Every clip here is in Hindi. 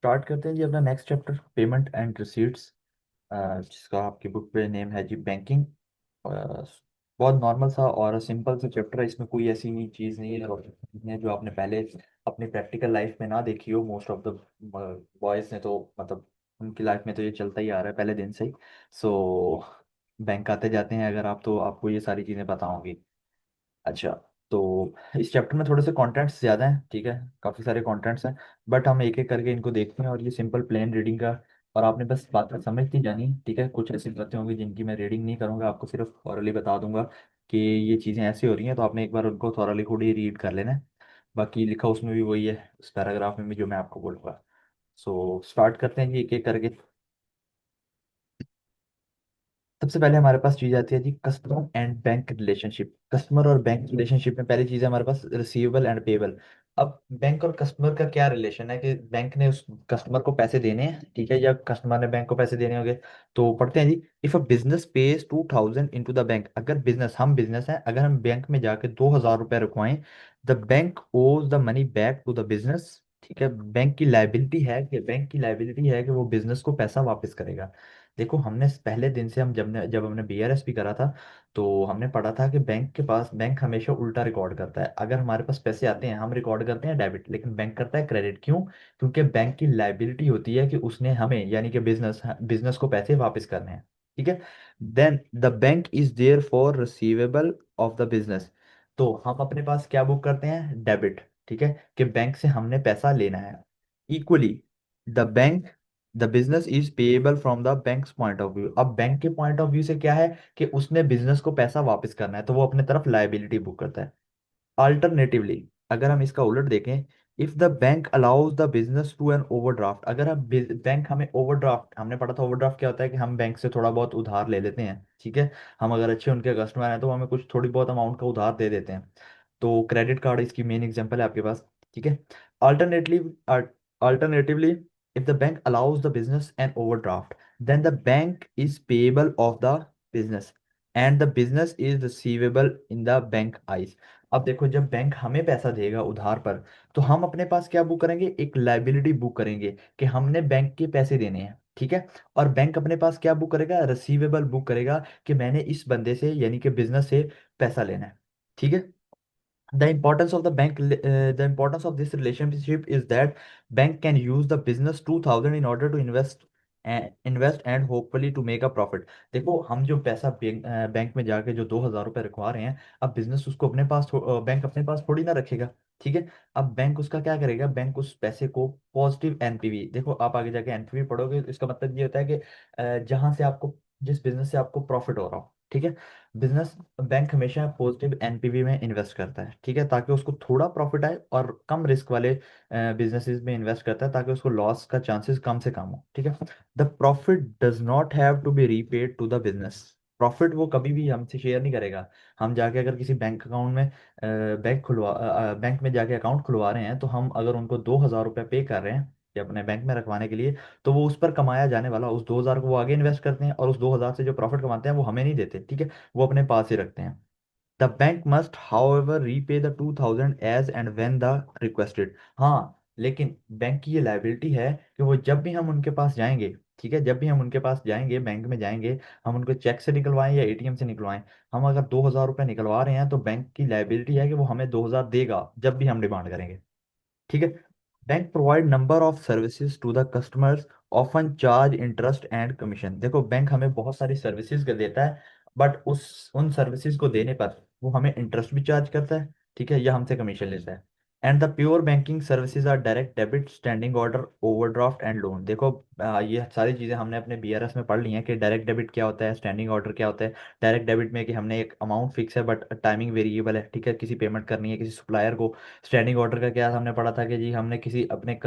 स्टार्ट करते हैं जी अपना next chapter, payment and receipts, जिसका आपकी बुक पे नेम है जी बैंकिंग। बहुत नॉर्मल सा और सिंपल सा चैप्टर है। इसमें कोई ऐसी चीज़ नहीं है जो आपने पहले अपनी प्रैक्टिकल लाइफ में ना देखी हो। मोस्ट ऑफ द बॉयज़ ने तो मतलब उनकी लाइफ में तो ये चलता ही आ रहा है पहले दिन से ही। सो बैंक आते जाते हैं अगर आप, तो आपको ये सारी चीज़ें पता होंगी। अच्छा, तो इस चैप्टर में थोड़े से कंटेंट्स ज़्यादा हैं, ठीक है, काफ़ी सारे कंटेंट्स हैं। बट हम एक एक करके इनको देखते हैं और ये सिंपल प्लेन रीडिंग का, और आपने बस बात समझती जानी, ठीक है। कुछ ऐसी बातें होंगी जिनकी मैं रीडिंग नहीं करूँगा, आपको सिर्फ ऑरली बता दूंगा कि ये चीज़ें ऐसी हो रही हैं, तो आपने एक बार उनको थॉरली खुद ही रीड कर लेना है। बाकी लिखा उसमें भी वही है, उस पैराग्राफ में भी जो मैं आपको बोलूँगा। सो स्टार्ट करते हैं जी एक एक करके। सबसे पहले हमारे पास चीज आती है जी customer and bank relationship. Customer और बैंक रिलेशनशिप में पहली चीज है हमारे पास रिसीवेबल एंड पेबल। अब बैंक और कस्टमर का क्या रिलेशन है कि बैंक ने उस कस्टमर को पैसे देने हैं, ठीक है, या कस्टमर ने बैंक को पैसे देने होंगे। तो पढ़ते हैं जी, if a business pays 2000 into the bank. अगर बिजनेस, हम बिजनेस है, अगर हम बैंक में जाके 2000 रुपये रुकवाएं, the bank owes the money back to the business. ठीक है, बैंक की लाइबिलिटी है कि वो बिजनेस को पैसा वापस करेगा। देखो, हमने पहले दिन से, हम जब हमने बीआरएस भी करा था, तो हमने पढ़ा था कि बैंक हमेशा उल्टा रिकॉर्ड करता है। अगर हमारे पास पैसे आते हैं हम रिकॉर्ड करते हैं डेबिट, लेकिन बैंक करता है क्रेडिट। क्यों? क्योंकि बैंक की लाइबिलिटी होती है कि उसने हमें, यानी कि बिजनेस को पैसे वापस करने हैं। ठीक है, then the bank is there for receivable of the business. तो हम अपने पास क्या बुक करते हैं? डेबिट। ठीक है, कि बैंक से हमने पैसा लेना है। Equally the bank, the business is payable from the banks point of view. अब बैंक के पॉइंट ऑफ व्यू से क्या है कि उसने बिजनेस को पैसा वापस करना है, तो वो अपने तरफ लाइबिलिटी बुक करता है। अल्टरनेटिवली, अगर हम इसका उलट देखें, if the bank allows the business to an overdraft. अगर हम बैंक हमें ओवरड्राफ्ट, हमने पढ़ा था ओवरड्राफ्ट क्या होता है, कि हम बैंक से थोड़ा बहुत उधार ले लेते हैं, ठीक है। हम अगर अच्छे उनके कस्टमर हैं तो वो हमें कुछ थोड़ी बहुत अमाउंट का उधार दे देते हैं। तो क्रेडिट कार्ड इसकी मेन एग्जांपल है आपके पास, ठीक है। Alternately alternatively, if the bank allows the business an overdraft, then the bank is payable of the business and the business is receivable in the bank eyes। अब देखो, जब बैंक हमें पैसा देगा उधार पर, तो हम अपने पास क्या बुक करेंगे? एक लाइबिलिटी बुक करेंगे कि हमने बैंक के पैसे देने हैं, ठीक है। और बैंक अपने पास क्या बुक करेगा? रिसीवेबल बुक करेगा कि मैंने इस बंदे से, यानी कि बिजनेस से पैसा लेना है, ठीक है। The importance of this relationship is that bank can use the business 2000 in order to invest and hopefully to make a profit। देखो, हम जो पैसा बैंक में जाके जो 2000 रुपये रखवा रहे हैं, अब बिजनेस उसको अपने पास बैंक अपने पास थोड़ी ना रखेगा, ठीक है। अब बैंक उसका क्या करेगा? बैंक उस पैसे को पॉजिटिव एनपीवी, देखो आप आगे जाके एनपीवी पढ़ोगे, तो इसका मतलब ये होता है कि जहां से आपको, जिस बिजनेस से आपको प्रॉफिट हो रहा हो, ठीक है, बिजनेस, बैंक हमेशा पॉजिटिव एनपीवी में इन्वेस्ट करता है, ठीक है, ताकि उसको थोड़ा प्रॉफिट आए, और कम रिस्क वाले बिजनेसेस में इन्वेस्ट करता है ताकि उसको लॉस का चांसेस कम से कम हो, ठीक है। The profit does not have to be repaid to the business. Profit वो कभी भी हमसे शेयर नहीं करेगा। हम जाके अगर किसी बैंक अकाउंट में बैंक में जाके अकाउंट खुलवा रहे हैं, तो हम अगर उनको 2000 रुपये पे कर रहे हैं या अपने बैंक में रखवाने के लिए, तो वो उस पर कमाया जाने वाला उस 2000 को वो आगे इन्वेस्ट करते हैं, और उस 2000 से जो प्रॉफिट कमाते हैं वो हमें नहीं देते, ठीक है, वो अपने पास ही रखते हैं। The bank must however repay the 2000 as and when the requested. हाँ, लेकिन बैंक की ये लाइबिलिटी है कि वो जब भी हम उनके पास जाएंगे, ठीक है, जब भी हम उनके पास जाएंगे, बैंक में जाएंगे, हम उनको चेक से निकलवाएं या एटीएम से निकलवाएं, हम अगर 2000 रुपये निकलवा रहे हैं, तो बैंक की लाइबिलिटी है कि वो हमें 2000 देगा जब भी हम डिमांड करेंगे, ठीक है। Bank provide number of services to the customers, often charge interest and commission. देखो, बैंक हमें बहुत सारी सर्विसेज कर देता है, बट उस उन सर्विसेज को देने पर वो हमें इंटरेस्ट भी चार्ज करता है, ठीक है, या हमसे कमीशन लेता है। And the pure banking services are direct debit, standing order, overdraft and loan. देखो, ये सारी चीज़ें हमने अपने बीआरएस में पढ़ ली हैं कि डायरेक्ट डेबिट क्या होता है, स्टैंडिंग ऑर्डर क्या होता है। डायरेक्ट डेबिट में कि हमने एक अमाउंट फिक्स है बट टाइमिंग वेरिएबल है, ठीक है, किसी पेमेंट करनी है किसी सप्लायर को। स्टैंडिंग ऑर्डर का क्या हमने पढ़ा था कि जी हमने किसी अपने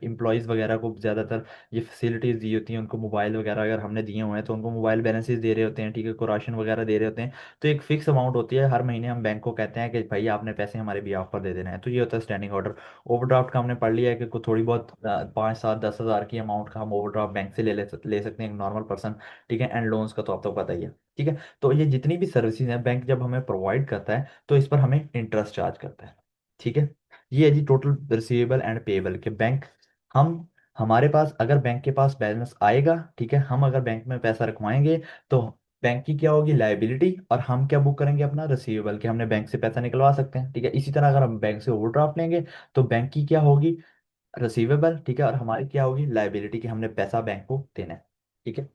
एम्प्लॉयज़ वगैरह को ज़्यादातर ये फैसिलिटीज़ दी होती हैं, उनको मोबाइल वगैरह अगर हमने दिए हुए हैं, तो उनको मोबाइल बैलेंसेस दे रहे होते हैं, ठीक है, को राशन वगैरह दे रहे होते हैं। तो एक फिक्स अमाउंट होती है, हर महीने हम बैंक को कहते हैं कि भाई आपने पैसे हमारे बिहाफ पर दे देना है, तो ये होता है स्टैंडिंग ऑर्डर। ओवरड्राफ्ट का हमने पढ़ लिया है कि थोड़ी बहुत 5 7 10 हज़ार की अमाउंट का हम ओवरड्राफ्ट बैंक से ले सकते हैं एक नॉर्मल पर्सन, ठीक है। एंड लोन्स का तो आपको पता ही है, ठीक है। तो ये जितनी भी सर्विसेज हैं, बैंक जब हमें प्रोवाइड करता है, तो इस पर हमें इंटरेस्ट चार्ज करता है, ठीक है। ये है जी टोटल रिसीवेबल एंड पेएबल के बैंक, हम हमारे पास अगर बैंक के पास बैलेंस आएगा, ठीक है, हम अगर बैंक में पैसा रखवाएंगे तो बैंक की क्या होगी, लायबिलिटी, और हम क्या बुक करेंगे, अपना रिसीवेबल, कि हमने बैंक से पैसा निकलवा सकते हैं, ठीक है। इसी तरह अगर हम बैंक से ओवरड्राफ्ट लेंगे तो बैंक की क्या होगी, रिसीवेबल, ठीक है, और हमारी क्या होगी, लायबिलिटी, कि हमने पैसा बैंक को देना है, ठीक है।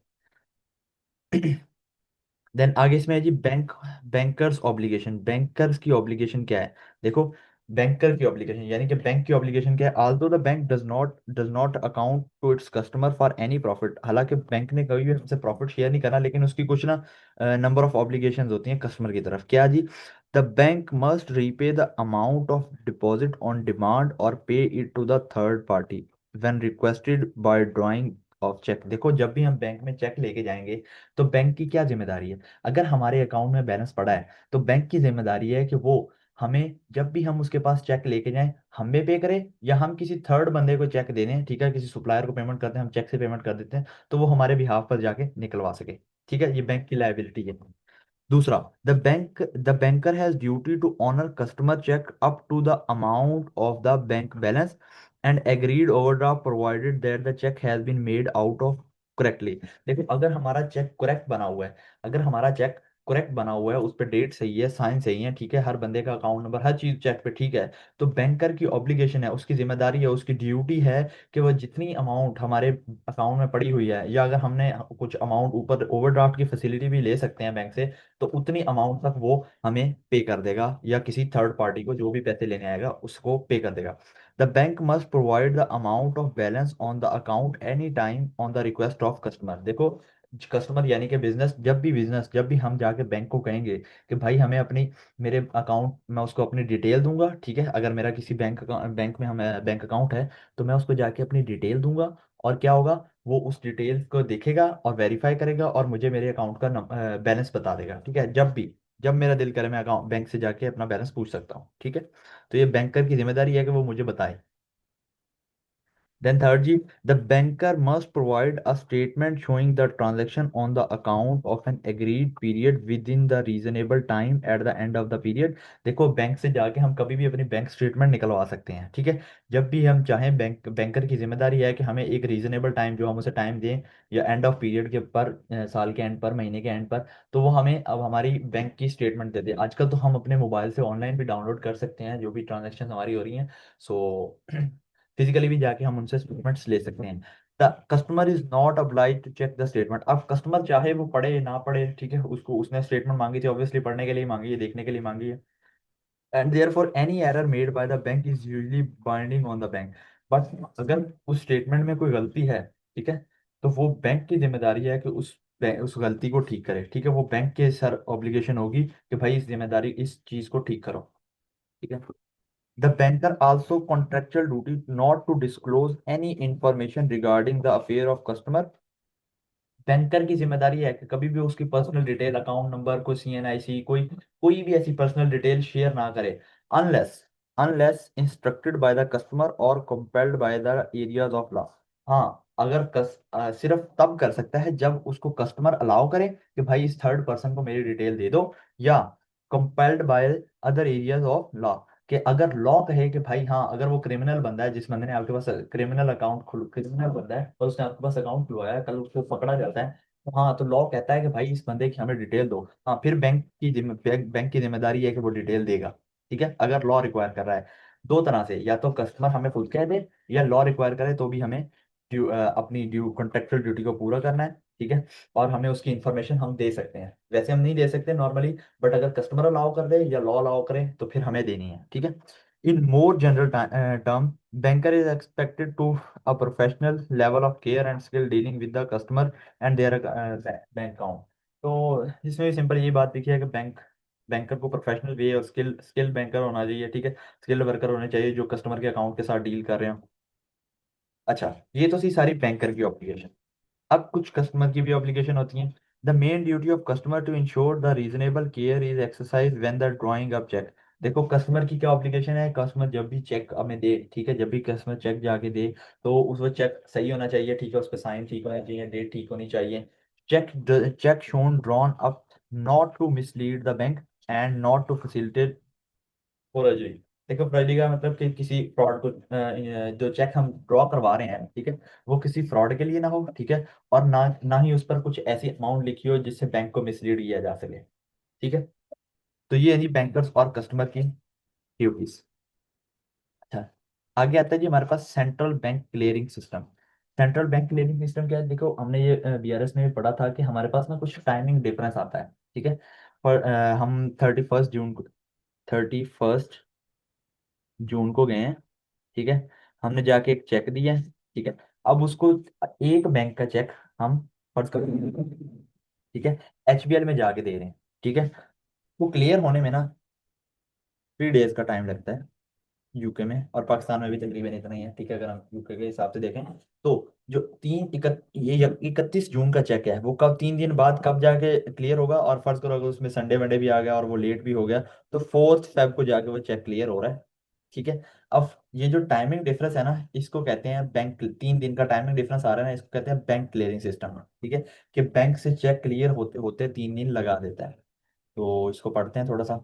देन आगे इसमें है जी बैंक, बैंकर्स ऑब्लिगेशन। बैंकर्स की ऑब्लिगेशन क्या है, देखो, बैंकर की ऑब्लिगेशन यानी कि बैंक की ऑब्लिगेशन क्या है, although the bank does not account to its customer for any profit, हालांकि बैंक ने कभी भी हमसे प्रॉफिट शेयर नहीं करना, लेकिन उसकी कुछ ना नंबर ऑफ ऑब्लिगेशंस होती हैं कस्टमर की तरफ, क्या जी, the bank must repay the amount of deposit on demand और pay it to the third party when requested by drawing of cheque. देखो, जब भी हम बैंक में चेक लेके जाएंगे तो बैंक की क्या जिम्मेदारी है, अगर हमारे अकाउंट में बैलेंस पड़ा है तो बैंक की जिम्मेदारी है कि वो हमें, जब भी हम उसके पास चेक लेके जाएं, हमें पे करे या हम किसी थर्ड बंदे को चेक दे दें, ठीक है, किसी सप्लायर को पेमेंट करते हैं, हम चेक से पेमेंट कर देते हैं, तो वो हमारे बिहाफ पर जाके निकलवा सके, ठीक है, ये बैंक की लायबिलिटी है। दूसरा, the banker has duty to honour customer cheque up to the amount of the bank balance and agreed overdraft provided that the cheque has been made out of correctly. देखो, अगर हमारा चेक करेक्ट बना हुआ है, अगर हमारा चेक करेक्ट बना हुआ है, उस पर डेट सही है, साइन सही है, ठीक है, हर बंदे का अकाउंट नंबर, हर चीज चेक पे ठीक है, तो बैंकर की ऑब्लिगेशन है, उसकी जिम्मेदारी है, उसकी ड्यूटी है कि वह जितनी अमाउंट हमारे अकाउंट में पड़ी हुई है, या अगर हमने कुछ अमाउंट ऊपर ओवरड्राफ्ट की फैसिलिटी भी ले सकते हैं बैंक से, तो उतनी अमाउंट तक वो हमें पे कर देगा, या किसी थर्ड पार्टी को जो भी पैसे लेने आएगा उसको पे कर देगा। The bank must provide the amount of balance on the account any time on the request of customer. देखो, कस्टमर यानी कि बिजनेस जब भी हम जाके बैंक को कहेंगे कि भाई हमें अपनी, मेरे अकाउंट, मैं उसको अपनी डिटेल दूंगा, ठीक है, अगर मेरा किसी बैंक में हम बैंक अकाउंट है, तो मैं उसको जाके अपनी डिटेल दूंगा, और क्या होगा, वो उस डिटेल को देखेगा और वेरीफाई करेगा और मुझे मेरे अकाउंट का बैलेंस बता देगा, ठीक है, जब मेरा दिल करे मैं अकाउंट बैंक से जाके अपना बैलेंस पूछ सकता हूँ, ठीक है। तो ये बैंकर की जिम्मेदारी है कि वो मुझे बताए। Then thirdly, the banker must provide a statement showing the transaction on the account of an agreed period within the reasonable time at the end of the period। देखो, बैंक से जाके हम कभी भी अपनी बैंक स्टेटमेंट निकलवा सकते हैं, ठीक है, जब भी हम चाहें। बैंकर की जिम्मेदारी है कि हमें एक रीजनेबल टाइम, जो हम उसे टाइम दें, या एंड ऑफ पीरियड के पर, साल के एंड पर, महीने के एंड पर, तो वो हमें अब हमारी बैंक की स्टेटमेंट दे दे। आजकल तो हम अपने मोबाइल से ऑनलाइन भी डाउनलोड कर सकते हैं जो भी ट्रांजेक्शन हमारी हो रही हैं, सो फिजिकली भी जाके हम उनसे स्टेटमेंट्स ले सकते हैं। The customer is not obliged to check the statement. अब कस्टमर चाहे वो पढ़े ना पढ़े, ठीक है, उसको, उसने स्टेटमेंट मांगी थी, ऑब्वियसली पढ़ने के लिए मांगी है, देखने के लिए मांगी है, and therefore any error made by the bank is usually binding on the bank. But अगर उस स्टेटमेंट में कोई गलती है, ठीक है, तो वो बैंक की जिम्मेदारी है कि उस गलती को ठीक करे, ठीक है, वो बैंक के सर ऑब्लिगेशन होगी कि भाई इस जिम्मेदारी, इस चीज को ठीक करो, ठीक है। The banker also contractual duty not to disclose any information regarding the affair of customer। Banker की जिम्मेदारी है कि कभी भी उसकी पर्सनल डिटेल, अकाउंट नंबर, कोई सीएनआईसी, कोई कोई भी ऐसी पर्सनल डिटेल शेयर ना करे, unless unless instructed by the customer और compelled by the orders of law. हाँ, अगर सिर्फ तब कर सकता है जब उसको कस्टमर अलाउ करे कि भाई इस थर्ड पर्सन को मेरी डिटेल दे दो, या compelled by other areas of law, कि अगर लॉ कहे कि भाई हाँ, अगर वो क्रिमिनल बंदा है, जिस बंदे ने आपके पास क्रिमिनल बंदा है और उसने आपके पास अकाउंट खुलवाया है, कल उसको पकड़ा जाता है, तो हाँ, तो लॉ कहता है कि भाई इस बंदे की हमें डिटेल दो, हाँ, फिर बैंक की जिम्मेदारी है कि वो डिटेल देगा, ठीक है, अगर लॉ रिक्वायर कर रहा है। दो तरह से, या तो कस्टमर हमें खुद कह दे, या लॉ रिक्वायर करे तो भी हमें अपनी ड्यू कॉन्ट्रेक्चुअल ड्यूटी को पूरा करना है, ठीक है, और हमें उसकी इंफॉर्मेशन हम दे सकते हैं, वैसे हम नहीं दे सकते नॉर्मली, बट अगर कस्टमर अलाउ कर दे या लॉ अलाउ करे तो फिर हमें देनी है, ठीक है। In more general term, banker is expected to a professional level of care and skill dealing with the customer and their bank account। तो इसमें भी सिंपल यही बात दिखी है कि बैंकर को प्रोफेशनल वे और स्किल बैंकर होना चाहिए, ठीक है, स्किल्ड वर्कर होने चाहिए जो कस्टमर के अकाउंट के साथ डील कर रहे हो। अच्छा, ये तो सी सारी बैंकर की ऑब्लिगेशन। अब कुछ कस्टमर की भी ऑब्लिगेशन होती हैं। The main duty of customer to ensure the reasonable care is exercise when the drawing up cheque. देखो, कस्टमर की क्या ऑब्लिगेशन है, कस्टमर जब भी चेक हमें दे, ठीक है, जब भी कस्टमर चेक जाके दे, तो उस वो चेक सही होना चाहिए, ठीक है, उस पर साइन ठीक होना चाहिए, डेट ठीक होनी चाहिए। Cheque shown drawn up not to mislead the bank and not to facilitate forgery. देखो फ्रॉडी का मतलब कि किसी फ्रॉड को जो चेक हम ड्रॉ करवा रहे हैं, ठीक है, वो किसी फ्रॉड के लिए ना हो, ठीक है, और ना ना ही उस पर कुछ ऐसी अमाउंट लिखी हो जिससे बैंक को मिसलीड किया जा सके, ठीक है। तो ये है जी बैंकर्स और कस्टमर की ड्यूटीज। अच्छा, आगे आता है जी हमारे पास central bank clearing system. Central bank clearing system क्या है, देखो हमने ये बीआरएस में भी पढ़ा था कि हमारे पास ना कुछ टाइमिंग डिफरेंस आता है, ठीक है। पर हम 31 जून को, 31 जून को गए हैं, ठीक है, हमने जाके एक चेक दिया है, ठीक है। अब उसको एक बैंक का चेक हम फर्ज कर, ठीक है, एचबीएल में जाके दे रहे हैं, ठीक है। वो क्लियर होने में ना 3 डेज का टाइम लगता है यूके में, और पाकिस्तान में भी तकरीबन इतना ही है, ठीक है, अगर हम यूके के हिसाब से देखें। तो जो ये 31 जून का चेक है वो कब 3 दिन बाद कब जाके क्लियर होगा, और फर्ज करो अगर उसमें संडे वनडे भी आ गया और वो लेट भी हो गया, तो 4 फेब को जाके वो चेक क्लियर हो रहा है, ठीक है। अब ये जो टाइमिंग डिफरेंस है ना, इसको कहते हैं बैंक, 3 दिन का टाइमिंग डिफरेंस आ रहा है ना, इसको कहते हैं बैंक क्लियरिंग सिस्टम, ठीक है। कि बैंक से चेक क्लियर होते होते 3 दिन लगा देता है। तो इसको पढ़ते हैं थोड़ा सा।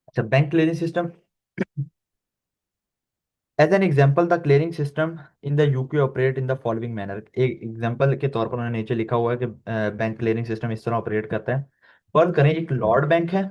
अच्छा, bank clearing system. As an example the clearing system in the UK operate in the following manner. एक एग्जाम्पल के तौर पर उन्होंने नीचे लिखा हुआ है कि बैंक क्लियरिंग सिस्टम इस तरह ऑपरेट करता है। फर्ज करें एक लॉर्ड बैंक है,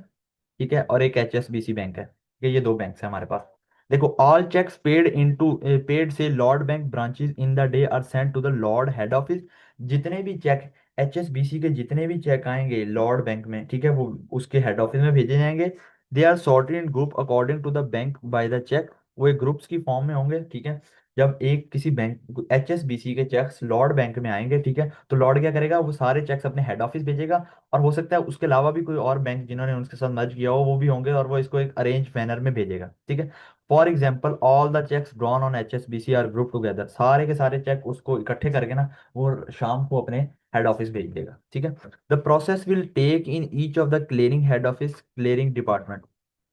ठीक है, और एक एचएसबीसी बैंक है, ठीक है, ये दो बैंक है हमारे पास। देखो all cheques paid into paid से Lloyds bank branches in the day are sent to the Lloyds head office. जितने भी चेक एचएसबीसी के जितने भी चेक आएंगे लॉर्ड बैंक में, ठीक है, वो उसके हेड ऑफिस में भेजे जाएंगे। They are sorted in group according to the bank by the cheque. वो एक ग्रुप्स की फॉर्म में होंगे, ठीक है। जब एक किसी बैंक एचएसबीसी के चेक्स लॉर्ड बैंक में आएंगे, ठीक है, तो लॉर्ड क्या करेगा, वो सारे चेक्स अपने हेड ऑफिस भेजेगा। और हो सकता है उसके अलावा भी कोई और बैंक जिन्होंने उनके साथ मर्ज किया हो वो भी होंगे, और वो इसको एक अरेंज मैनर में भेजेगा, ठीक है। For example all the cheques drawn on H S B C are group together. सारे के सारे चेक उसको इकट्ठे करके ना वो शाम को अपने हेड ऑफिस भेज देगा, ठीक है। The process will take in each of the clearing head office clearing department,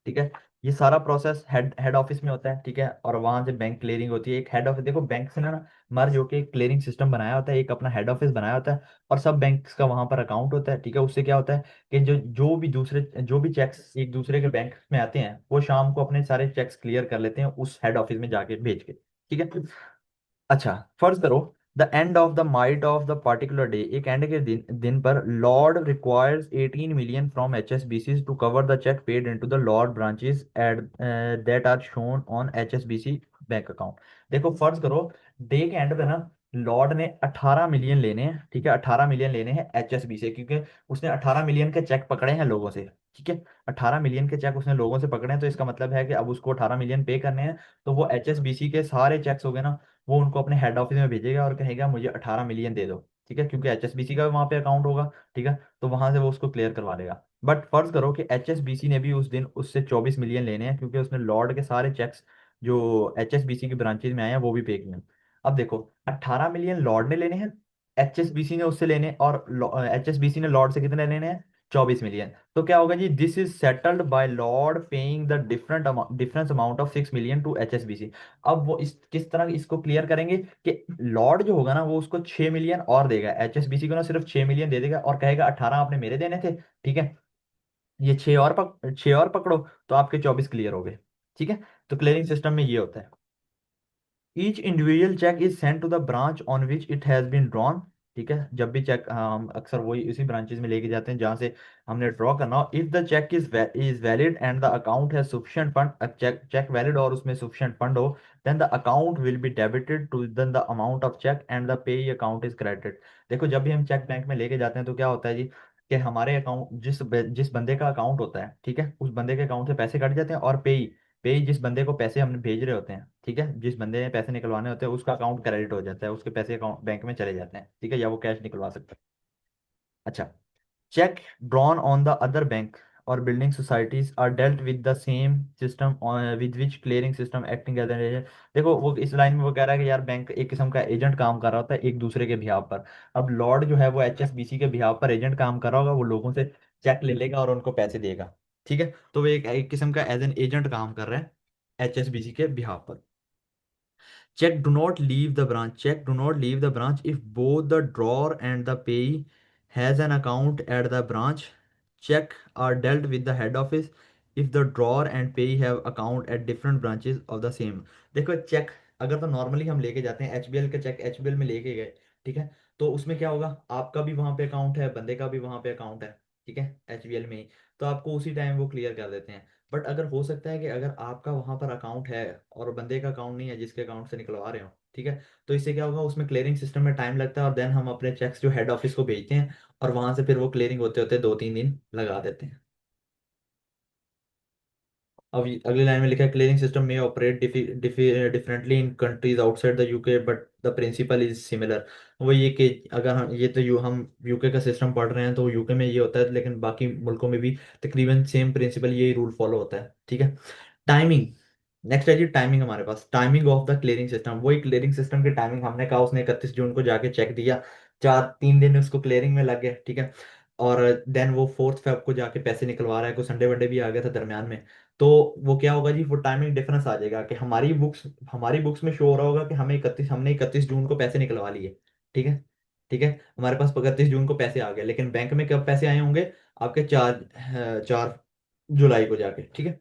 ठीक है। ये सारा प्रोसेस हेड हेड ऑफिस में होता है, ठीक है, और वहां से बैंक क्लियरिंग होती है। एक हेड ऑफिस, देखो बैंक से ना मर्ज होकर एक क्लियरिंग सिस्टम बनाया होता है, एक अपना हेड ऑफिस बनाया होता है, और सब बैंक्स का वहां पर अकाउंट होता है, ठीक है। उससे क्या होता है कि जो भी चेक्स एक दूसरे के बैंक में आते हैं वो शाम को अपने सारे चेक्स क्लियर कर लेते हैं उस हेड ऑफिस में जाके भेज के, ठीक है। अच्छा, फर्ज करो the end of the might of the particular day, एक एंड के दिन पर Lloyd requires 18 million from H S B C to cover the cheque paid into the Lloyd branches at that are shown on H S B C bank account. देखो फर्ज करो डे के एंड पे ना लॉर्ड ने 18 मिलियन लेने हैं, ठीक है, 18 मिलियन लेने हैं एचएसबी से, क्योंकि उसने 18 मिलियन के चेक पकड़े हैं लोगों से, ठीक है। 18 मिलियन के चेक उसने लोगों से पकड़े हैं, तो इसका मतलब है कि अब उसको 18 मिलियन पे करने हैं। तो वो एचएसबीसी के सारे चेक्स हो गए ना, वो उनको अपने हेड ऑफिस में भेजेगा और कहेगा मुझे 18 मिलियन दे दो, ठीक है, क्योंकि एचएसबीसी का वहां पे अकाउंट होगा, ठीक है। तो वहां से वो उसको क्लियर करवा देगा। बट फर्ज करो कि एचएसबीसी ने भी उस दिन उससे 24 मिलियन लेने हैं, क्योंकि उसने लॉर्ड के सारे चेक्स जो एचएसबीसी की ब्रांचेज में आए हैं वो भी पे किए हैं। अब देखो 18 मिलियन लॉर्ड ने लेने हैं, एचएसबीसी ने उससे लेने, और एचएसबीसी ने लॉर्ड से कितने लेने हैं, 24 मिलियन। तो क्या होगा जी, this is settled by Lloyds paying the difference amount of 6 million to HSBC. अब वो इस किस तरह इसको क्लियर करेंगे कि लॉर्ड जो होगा ना वो उसको 6 मिलियन और देगा, एचएसबीसी को ना सिर्फ 6 मिलियन दे देगा, और कहेगा 18 आपने मेरे देने थे, ठीक है, ये 6 और पकड़ो, तो आपके 24 क्लियर हो गए, ठीक है। तो क्लियरिंग सिस्टम में ये होता है। Each individual cheque is sent to the branch on which it has been drawn, ठीक है। जब भी चेक हम अक्सर वही इसी ब्रांचेस में लेके जाते हैं जहां से हमने ड्रॉ करना हो। If the cheque is valid and the account has sufficient fund, cheque valid और उसमें सफिशिएंट फंड हो, then the account will be debited to then the amount of cheque and the pay account is credited. देखो जब भी हम चेक बैंक में लेके जाते हैं तो क्या होता है जी, कि हमारे अकाउंट जिस बंदे का अकाउंट होता है, ठीक है, उस बंदे के अकाउंट से पैसे कट जाते हैं, और पे जिस बंदे को पैसे हमने भेज रहे होते हैं, ठीक है, जिस बंदे ने पैसे निकलवाने होते हैं उसका अकाउंट क्रेडिट हो जाता है, उसके पैसे अकाउंट बैंक में चले जाते हैं, ठीक है, या वो कैश निकलवा सकता है। अच्छा, cheque drawn on the other bank और building societies are dealt with the same system with which clearing system acting as an agent. देखो वो इस लाइन में वो कह रहा है कि यार बैंक एक किस्म का एजेंट काम कर रहा होता है एक दूसरे के बिहाव पर। अब लॉर्ड जो है वो एचएसबीसी के बिहाव पर एजेंट काम कर रहा होगा, वो लोगों से चेक ले लेगा और उनको पैसे देगा, ठीक है। तो वो एक किस्म का एज एन एजेंट काम कर रहा है एचएसबीसी के बिहाव पर। Check do not leave the branch if both the drawer and the payee has an account at the branch, check are dealt with the head office if the drawer and pay have account at different branches of the same। देखो चेक अगर तो नॉर्मली हम लेके जाते हैं एचबीएल का चेक, एचबीएल में लेके गए, ठीक है, तो उसमें क्या होगा, आपका भी वहां पे अकाउंट है, बंदे का भी वहां पे अकाउंट है, ठीक है, एचबीएल में ही, तो आपको उसी टाइम वो क्लियर कर देते हैं। बट अगर हो सकता है कि अगर आपका वहां पर अकाउंट है और बंदे का अकाउंट नहीं है जिसके अकाउंट से निकलवा रहे हो, ठीक है, तो इससे क्या होगा, उसमें क्लियरिंग सिस्टम में टाइम लगता है और देन हम अपने चेक्स जो हेड ऑफिस को भेजते हैं और वहां से फिर वो क्लियरिंग होते होते 2-3 दिन लगा देते हैं। अब अगली लाइन में लिखा है क्लियरिंग सिस्टम में operate differently in countries outside the UK but the principle is similar. वो ये कि अगर हम यूके का सिस्टम पढ़ रहे हैं तो यूके में ये होता है, लेकिन बाकी मुल्कों में भी तकरीबन सेम प्रिंसिपल यही रूल फॉलो होता है, ठीक है। टाइमिंग, नेक्स्ट है जी टाइमिंग, हमारे पास timing of the clearing system, वही क्लियरिंग सिस्टम की टाइमिंग हमने कहा, उसने 31 जून को जाके चेक दिया, 3 दिन उसको क्लियरिंग में लग गए, ठीक है, और देन वो 4 फेब को जाके पैसे निकलवा रहा है, कोई संडे वनडे भी आ गया था दरमियान में, तो वो क्या होगा जी, वो टाइमिंग डिफरेंस आ जाएगा कि हमारी बुक्स में शो हो रहा होगा कि हमने 31 जून को पैसे निकलवा लिए, ठीक है, ठीक है, हमारे पास 31 जून को पैसे आ गए, लेकिन बैंक में कब पैसे आए होंगे, आपके 4 जुलाई को जाके, ठीक है।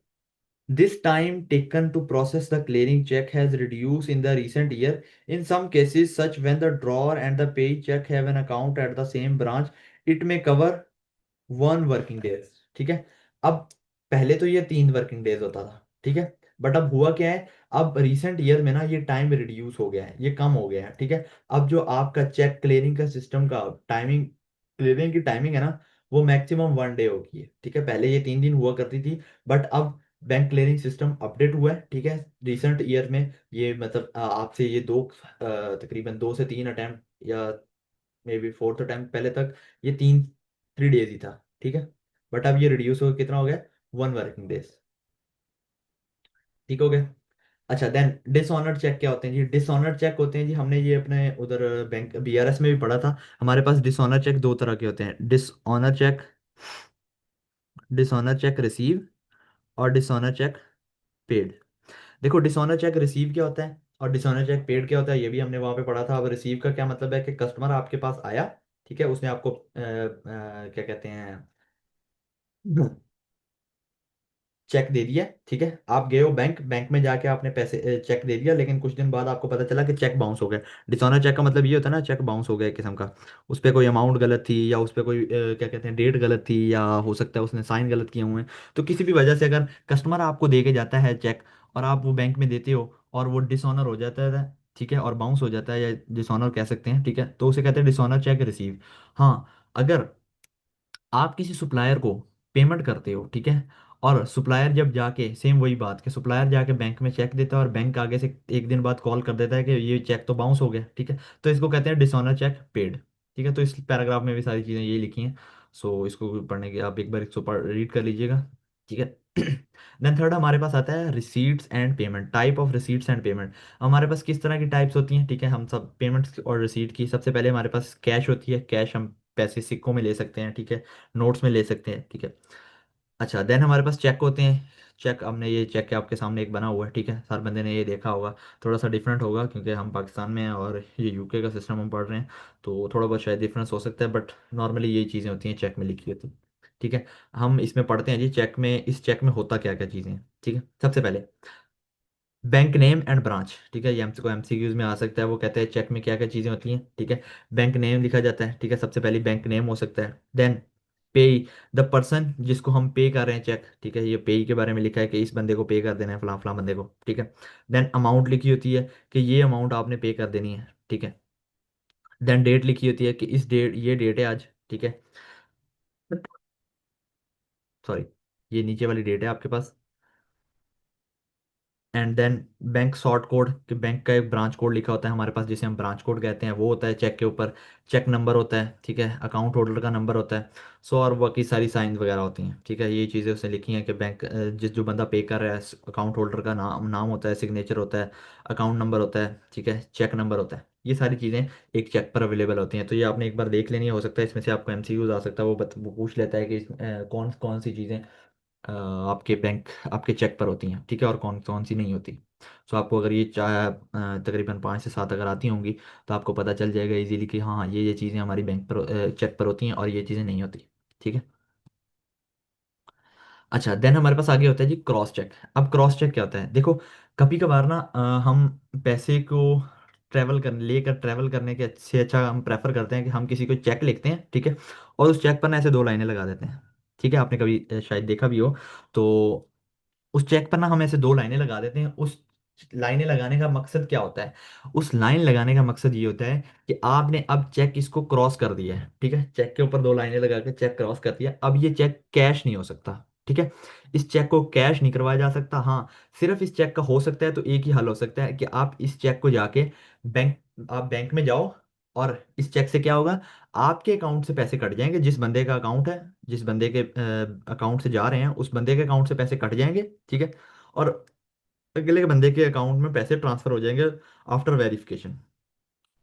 This time taken to process the clearing check has reduced in the recent year. In some cases, such when the drawer and the pay check have an account at the same branch, it may cover 1 working days, ठीक है। अब पहले तो ये 3 वर्किंग डेज होता था, ठीक है, बट अब हुआ क्या है, अब रिसेंट ईयर में ना ये टाइम रिड्यूस हो गया है, ये कम हो गया है, ठीक है। अब जो आपका चेक क्लियरिंग का सिस्टम का टाइमिंग, क्लियरिंग की टाइमिंग है ना, वो मैक्सिमम 1 डे होगी है, ठीक है, पहले ये 3 दिन हुआ करती थी, बट अब बैंक क्लियरिंग सिस्टम अपडेट हुआ है, ठीक है, रिसेंट ईयर में, ये मतलब आपसे ये तकरीबन 2 से 3 अटेम्प्ट या मे बी 4th अटेम्प्ट पहले तक ये 3 डेज ही था, ठीक है, बट अब ये रिड्यूस हो कितना हो गया, 1 वर्किंग डेज, ठीक हो गया। अच्छा देन डिसऑनर्ड चेक क्या होते हैं जी, डिसऑनर्ड चेक होते हैं जी, हमने ये अपने उधर बैंक बीआरएस में भी पढ़ा था, हमारे पास डिसऑनर चेक 2 तरह के होते हैं, डिसऑनर चेक रिसीव और डिसऑनर चेक पेड। देखो डिसऑनर चेक रिसीव क्या होता है और डिसऑनर चेक पेड क्या होता है, ये भी हमने वहां पे पढ़ा था। अब रिसीव का क्या मतलब है कि कस्टमर आपके पास आया, ठीक है, उसने आपको क्या कहते हैं, चेक दे दिया, ठीक है, आप गए हो बैंक, बैंक में जाके आपने पैसे चेक दे दिया, लेकिन कुछ दिन बाद आपको पता चला कि चेक बाउंस हो गया। डिसऑनर चेक का मतलब ये होता है ना, चेक बाउंस हो गया एक किस्म का, उस पर कोई अमाउंट गलत थी या उस पर कोई क्या कहते हैं डेट गलत थी, या हो सकता है उसने साइन गलत किए हुए हैं, तो किसी भी वजह से अगर कस्टमर आपको दे के जाता है चेक और आप वो बैंक में देते हो और वो डिसऑनर हो जाता है, ठीक है, और बाउंस हो जाता है, या डिसऑनर कह सकते हैं, ठीक है, तो उसे कहते हैं डिसऑनर चेक रिसीव। हाँ, अगर आप किसी सुप्लायर को पेमेंट करते हो, ठीक है, और सुप्लायर जब जाके सेम वही बात कि सुप्लायर जाके बैंक में चेक देता है और बैंक आगे से एक दिन बाद कॉल कर देता है कि ये चेक तो बाउंस हो गया, ठीक है, तो इसको कहते हैं डिसऑनर चेक पेड, ठीक है, तो इस पैराग्राफ में भी सारी चीज़ें यही लिखी हैं। सो इसको भी पढ़ने के आप एक बार इसको पढ़ रीड कर लीजिएगा, ठीक है। देन थर्ड हमारे पास आता है receipts and payment, type of receipts and payment. हमारे पास किस तरह की टाइप्स होती हैं, ठीक है, हम सब पेमेंट्स और रिसीट की, सबसे पहले हमारे पास कैश होती है, कैश हम पैसे सिक्कों में ले सकते हैं, ठीक है, नोट्स में ले सकते हैं, ठीक है। अच्छा देन हमारे पास चेक होते हैं, चेक हमने ये चेक के आपके सामने एक बना हुआ है, ठीक है, हर बंदे ने ये देखा होगा, थोड़ा सा डिफरेंट होगा क्योंकि हम पाकिस्तान में हैं और ये यूके का सिस्टम हम पढ़ रहे हैं, तो थोड़ा बहुत शायद डिफरेंस हो सकता है, बट नॉर्मली यही चीज़ें होती हैं चेक में लिखी होती हैं, ठीक है। हम इसमें पढ़ते हैं जी चेक में, इस चेक में होता क्या क्या चीज़ें हैं, ठीक है। सबसे पहले बैंक नेम एंड ब्रांच, ठीक है, ये हमसे को एमसीक्यूज में आ सकता है, वो कहते हैं चेक में क्या क्या चीज़ें होती हैं, ठीक है। बैंक नेम लिखा जाता है, ठीक है, सबसे पहले बैंक नेम हो सकता है। देन पे, द पर्सन जिसको हम पे कर रहे हैं चेक, ठीक है, ये पे के बारे में लिखा है कि इस बंदे को पे कर देना है, फलां फलां बंदे को, ठीक है। देन अमाउंट लिखी होती है कि ये अमाउंट आपने पे कर देनी है, ठीक है। देन डेट लिखी होती है कि इस डेट, ये डेट है आज, ठीक है, सॉरी, ये नीचे वाली डेट है आपके पास। And then bank sort code, कि बैंक का एक ब्रांच कोड लिखा होता है हमारे पास, जिसे हम ब्रांच कोड कहते हैं, वो होता है चेक के ऊपर। चेक नंबर होता है, ठीक है, अकाउंट होल्डर का नंबर होता है। सो और बाकी सारी साइन वगैरह होती हैं, ठीक है, ये चीज़ें उसने लिखी हैं कि बैंक जिस जो बंदा पे कर रहा है, अकाउंट होल्डर का नाम नाम होता है, सिग्नेचर होता है, अकाउंट नंबर होता है, ठीक है, चेक नंबर होता है, ये सारी चीज़ें एक चेक पर अवेलेबल होती हैं। तो ये आपने एक बार देख लेनी है, हो सकता है इसमें से आपको एमसीक्यूज आ सकता है, वो पूछ लेता है कि कौन कौन सी चीज़ें आपके बैंक आपके चेक पर होती हैं, ठीक है, और कौन कौन सी नहीं होती। सो आपको अगर ये तकरीबन 5 से 7 अगर आती होंगी, तो आपको पता चल जाएगा इजीली कि हाँ ये चीज़ें हमारी बैंक पर चेक पर होती हैं और ये चीज़ें नहीं होती, ठीक है। अच्छा, देन हमारे पास आगे होता है जी क्रॉस चेक। अब क्रॉस चेक क्या होता है, देखो कभी कभार ना हम पैसे को ट्रैवल करने के से अच्छा हम प्रेफर करते हैं कि हम किसी को चेक लिखते हैं, ठीक है, और उस चेक पर ना ऐसे दो लाइनें लगा देते हैं। ठीक है, आपने कभी शायद देखा भी हो। तो उस चेक पर ना हम ऐसे दो लाइनें लगा देते हैं। उस लाइनें लगाने का मकसद क्या होता है, उस लाइन लगाने का मकसद ये होता है कि आपने अब चेक इसको क्रॉस कर दिया है, ठीक है, चेक के ऊपर दो लाइनें लगा के चेक क्रॉस कर दिया, अब ये चेक कैश नहीं हो सकता। ठीक है, इस चेक को कैश नहीं करवाया जा सकता। हाँ, सिर्फ इस चेक का हो सकता है तो एक ही हल हो सकता है कि आप इस चेक को जाके बैंक आप बैंक में जाओ, और इस चेक से क्या होगा, आपके अकाउंट से पैसे कट जाएंगे, जिस बंदे का अकाउंट है, जिस बंदे के अकाउंट से जा रहे हैं उस बंदे के अकाउंट से पैसे कट जाएंगे, ठीक है, और अगले बंदे के अकाउंट में पैसे ट्रांसफर हो जाएंगे आफ्टर वेरिफिकेशन।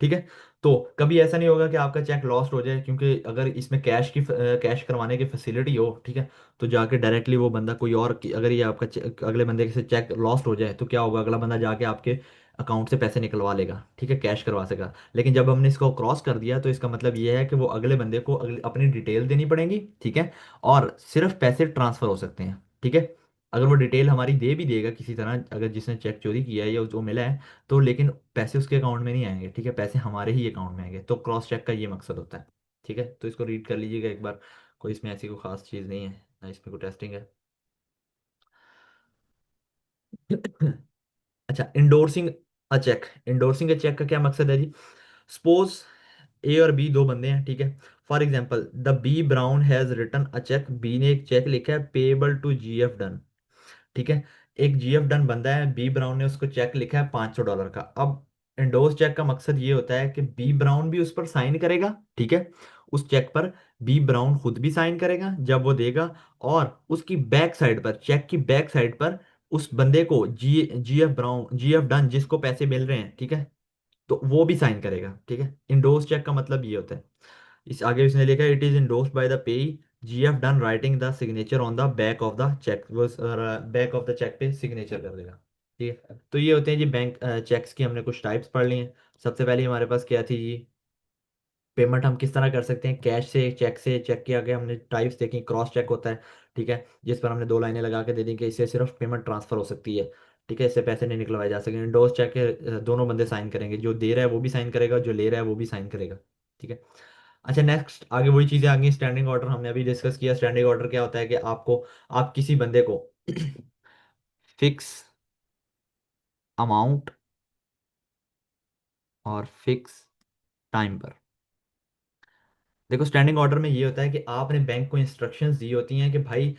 ठीक है, तो कभी ऐसा नहीं होगा कि आपका चेक लॉस्ट हो जाए, क्योंकि अगर इसमें कैश करवाने की फैसिलिटी हो, ठीक है, तो जाके डायरेक्टली वो बंदा कोई और अगर ये आपका अगले बंदे से चेक लॉस्ट हो जाए तो क्या होगा, अगला बंदा जाके आपके अकाउंट से पैसे निकलवा लेगा, ठीक है, कैश करवा सकेगा। लेकिन जब हमने इसको क्रॉस कर दिया तो इसका मतलब ये है कि वो अगले बंदे को अपनी डिटेल देनी पड़ेगी, ठीक है, और सिर्फ पैसे ट्रांसफर हो सकते हैं। ठीक है, अगर वो डिटेल हमारी दे भी देगा किसी तरह, अगर जिसने चेक चोरी किया है या जो मिला है, तो लेकिन पैसे उसके अकाउंट में नहीं आएंगे, ठीक है, पैसे हमारे ही अकाउंट में आएंगे। तो क्रॉस चेक का ये मकसद होता है। ठीक है, तो इसको रीड कर लीजिएगा एक बार, कोई इसमें ऐसी कोई खास चीज़ नहीं है, ना इसमें कोई टेस्टिंग है। अच्छा, इंडोर्सिंग अ चेक। इंडोर्सिंग अ चेक का क्या मकसद है जी, सपोज ए और बी दो बंदे हैं, ठीक है, for example the B Brown has written a cheque, B ने एक चेक लिखा है पेबल टू जीएफ डन। ठीक है, एक जीएफ डन बंदा है, बी ब्राउन ने उसको चेक लिखा है $500 का। अब एंडोर्स चेक का मकसद ये होता है कि बी ब्राउन भी उस पर साइन करेगा, ठीक है, उस चेक पर बी ब्राउन खुद भी साइन करेगा जब वो देगा, और उसकी बैक साइड पर, चेक की बैक साइड पर उस बंदे को जीएफ डन जिसको पैसे मिल रहे हैं, ठीक है, तो वो भी साइन करेगा। ठीक है, इंडोर्स चेक का मतलब ये होता है। इस आगे उसने लिखा है it is endorsed by the payee, जीएफ done writing the signature on the back of the cheque, वो बैक ऑफ द चेक पे सिग्नेचर कर देगा। ठीक है, तो ये होते हैं जी बैंक चेक्स की हमने कुछ टाइप्स पढ़ ली हैं। सबसे पहले हमारे पास क्या थी जी, पेमेंट हम किस तरह कर सकते हैं, कैश से, चेक से। चेक के आगे हमने टाइप्स देखी, क्रॉस चेक होता है, ठीक है, जिस पर हमने दो लाइनें लगा के दे दी कि इससे सिर्फ पेमेंट ट्रांसफर हो सकती है, ठीक है, इससे पैसे नहीं निकलवाए जा सकेंगे। इंडोर्स चेक के दोनों बंदे साइन करेंगे, जो दे रहा है वो भी साइन करेगा, जो ले रहा है वो भी साइन करेगा। ठीक है, अच्छा नेक्स्ट आगे वही चीजें आ गई, स्टैंडिंग ऑर्डर हमने अभी डिस्कस किया। स्टैंडिंग ऑर्डर क्या होता है कि आप किसी बंदे को फिक्स अमाउंट और फिक्स टाइम पर, देखो स्टैंडिंग ऑर्डर में ये होता है कि आपने बैंक को इंस्ट्रक्शंस दी होती हैं कि भाई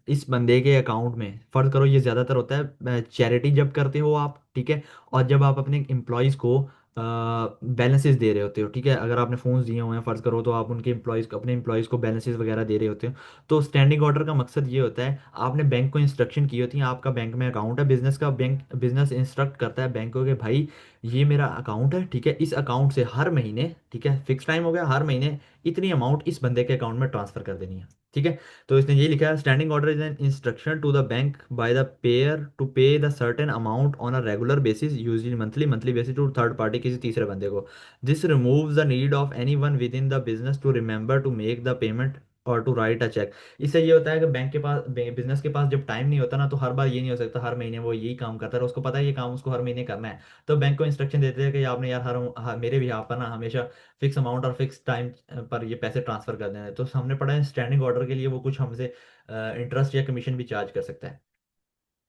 इस बंदे के अकाउंट में, फर्ज करो ये ज़्यादातर होता है चैरिटी जब करते हो आप, ठीक है, और जब आप अपने एम्प्लॉयज़ को बैलेंसेस दे रहे होते हो, ठीक है, अगर आपने फोन्स दिए हुए हैं फर्ज करो, तो आप उनके एम्प्लॉयज़ को, अपने एम्प्लॉयज़ को बैलेंसेस वगैरह दे रहे होते हो। तो स्टैंडिंग ऑर्डर का मकसद ये होता है, आपने बैंक को इंस्ट्रक्शन की होती है, आपका बैंक में अकाउंट है बिजनेस का, बैंक बिजनेस इंस्ट्रक्ट करता है बैंक को कि भाई ये मेरा अकाउंट है, ठीक है, इस अकाउंट से हर महीने, ठीक है, फिक्स टाइम हो गया, हर महीने इतनी अमाउंट इस बंदे के अकाउंट में ट्रांसफर कर देनी है। ठीक है, तो इसने ये लिखा है standing order is an instruction to the bank by the payer to pay the certain amount on a regular basis, usually monthly basis, to third party, किसी तीसरे बंदे को। This removes the need of anyone within the business to remember to make the payment और टू राइट अ चेक। इससे ये होता है कि बैंक के पास, बिजनेस के पास जब टाइम नहीं होता ना, तो हर बार ये नहीं हो सकता हर महीने वो यही काम करता है, उसको पता है ये काम उसको हर महीने करना है। तो बैंक को इंस्ट्रक्शन देते हैं कि आपने यार मेरे भी यहाँ पर ना हमेशा फिक्स अमाउंट और फिक्स टाइम पर ये पैसे ट्रांसफर कर देना है। तो हमने पढ़ा है स्टैंडिंग ऑर्डर के लिए वो कुछ हमसे इंटरेस्ट या कमीशन भी चार्ज कर सकता है।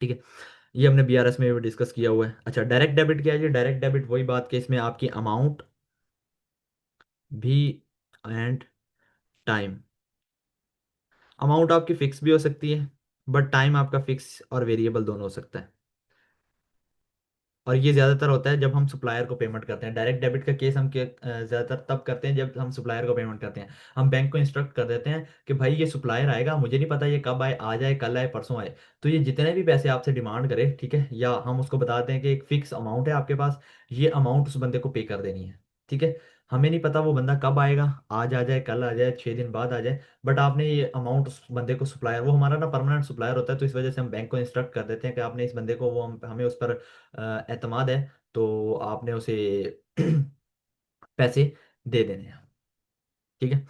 ठीक है, ये हमने बीआरएस में भी डिस्कस किया हुआ है। अच्छा, डायरेक्ट डेबिट क्या है जी, डायरेक्ट डेबिट वही बात कि इसमें आपकी अमाउंट भी एंड टाइम, अमाउंट आपकी फिक्स भी हो सकती है, बट टाइम आपका फिक्स और वेरिएबल दोनों हो सकता है। और ये ज्यादातर होता है जब हम सप्लायर को पेमेंट करते हैं। डायरेक्ट डेबिट का केस हम ज्यादातर तब करते हैं जब हम सप्लायर को पेमेंट करते हैं। हम बैंक को इंस्ट्रक्ट कर देते हैं कि भाई ये सप्लायर आएगा, मुझे नहीं पता ये कब आए, आज आए, कल आए, परसों आए, तो ये जितने भी पैसे आपसे डिमांड करे, ठीक है, या हम उसको बताते हैं कि एक फिक्स अमाउंट है आपके पास, ये अमाउंट उस बंदे को पे कर देनी है। ठीक है, हमें नहीं पता वो बंदा कब आएगा, आज आ जाए, कल आ जाए, 6 दिन बाद आ जाए, बट आपने ये अमाउंट उस बंदे को, सप्लायर वो हमारा ना परमानेंट सप्लायर होता है, तो इस वजह से हम बैंक को इंस्ट्रक्ट कर देते हैं कि आपने इस बंदे को, वो हमें उस पर एतमाद है, तो आपने उसे पैसे दे देने हैं। ठीक है,